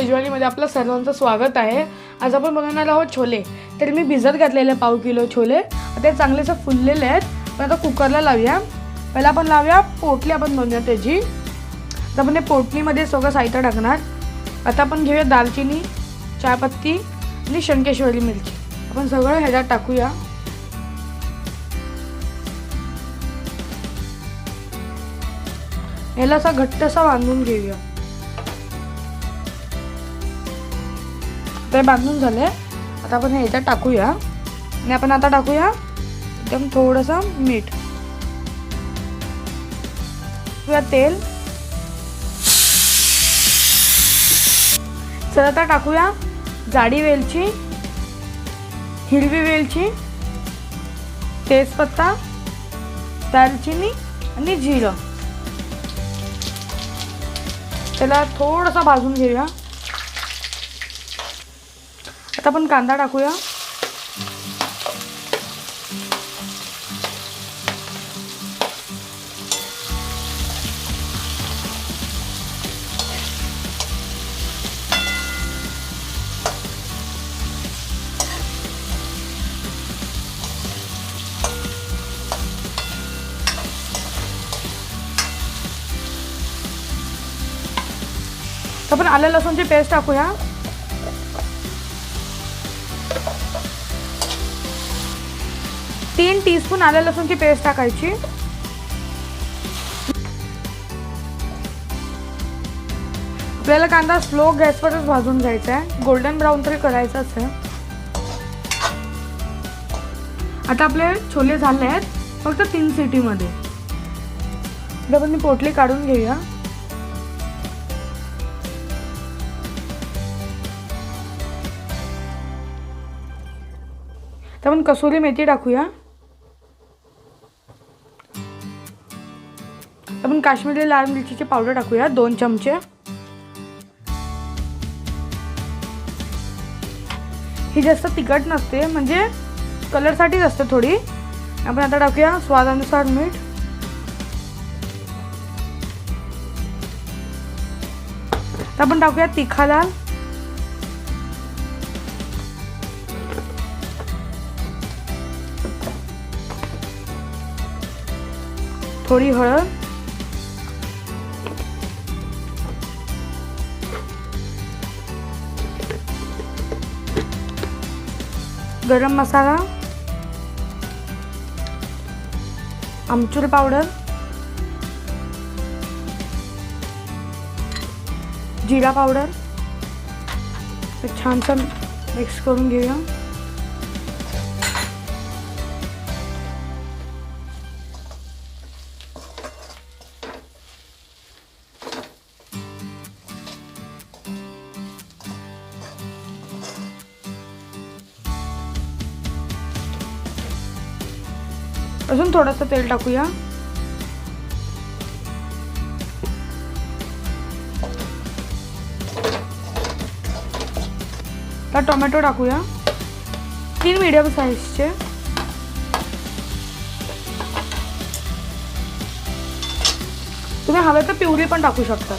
मेजवानीमध्ये आपलं सर्वांचं स्वागत आहे। आज आपण बनवणार आहोत छोले। तर मी भिजत घातलेले पाव किलो छोले, ते चांगलेसे फुललेले आहेत। पण आता कुकरला लावूया। पहिला आपण लावूया पोटली, आपण बनवूया त्याची। आता आपण पोटलीमध्ये सगळं साहित्य टाकणार। आता आपण घेऊया दालचिनी, चायपत्ती आणि शंकेश्वरी मिरची। आपण सगळं ह्याच्यात टाकूया। याला असा घट्टसा बांधून घेऊया। ते बांधून झाले। आता आपण हे याच्यात टाकूया आणि आपण आता टाकूया एकदम थोडंसं मीठ, तेल। चला आता टाकूया जाडी वेलची, हिरवी वेलची, तेजपत्ता, दालचिनी आणि जिरं। त्याला थोडंसं भाजून घेऊया। आता आपण कांदा टाकूया। आपण आलं लसूणची पेस्ट टाकूया। 3 टीस्पून आलं लसूणची पेस्ट टाकायची। आपल्याला कांदा स्लो गॅसवरच भाजून घ्यायचा आहे, गोल्डन ब्राउन तरी करायचाच आहे। आता आपले छोले झाले आहेत फक्त 3 सिटीमध्ये। आता आपण पोटली काढून घेऊया। तर आपण कसुरी मेथी टाकूया। आपण काश्मीरी लाल मिरचीची पावडर टाकूया 2 चमचे। ही जास्त तिखट नसते, म्हणजे कलरसाठीच असते थोडी। आपण आता टाकूया स्वादानुसार मीठ। तर आपण टाकूया तिखा लाल, थोडी हळद, गरम मसाला, आमचूर पावडर, जिरा पावडर। छानसं मिक्स करून घेऊया। अजून थोडंसं तेल टाकूया। आता टोमॅटो टाकूया 3 मीडियम साईजचे। तुम्ही हवे तर प्युरी पण टाकू शकता।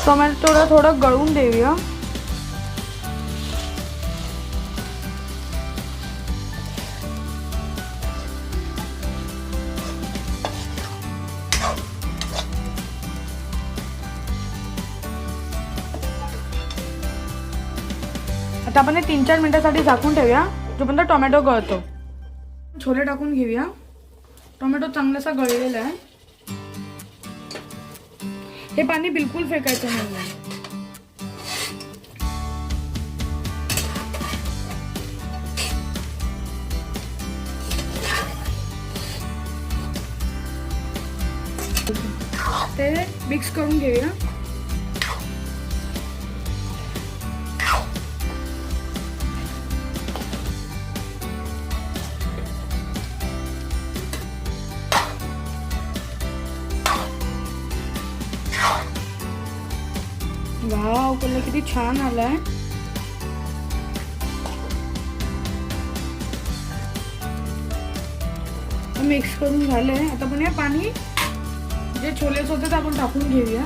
टोमॅटोला थोडं गळून देऊया। आता आपण 3-4 मिनिटांसाठी झाकून ठेवूया, जोपर्यंत टोमॅटो गळतो। छोले टाकून घेऊया। टोमॅटो चांगलासा गळलेला आहे। हे पाणी बिलकुल फेकायचं नाही। ते मिक्स करून घेऊया। वाव, कलर किती छान आलाय। मिक्स करून झालं आहे. आता आपण हे पाणी जे छोलेच होते ते आपण टाकून घेऊया.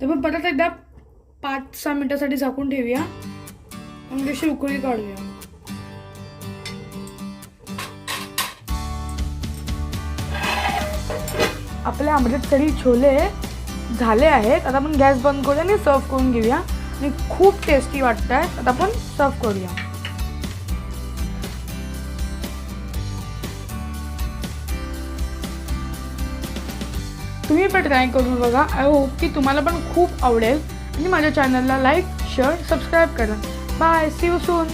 तर मग परत एकदा 5-6 मिनिटासाठी झाकून ठेवूया आणि अशी उकळी काढूया. आपले अमृतसरी छोले झाले आहेत. आता आपण गॅस बंद करूया आणि सर्व करून घेऊया. आणि खूप टेस्टी वाटत आहे. आता आपण सर्व करूया. तुम्ही पण ट्राय करून बघा. आय होप की तुम्हाला पण खूप आवडेल. आणि माझ्या चॅनलला लाईक, शेअर, सबस्क्राईब करा. Bye, see you soon.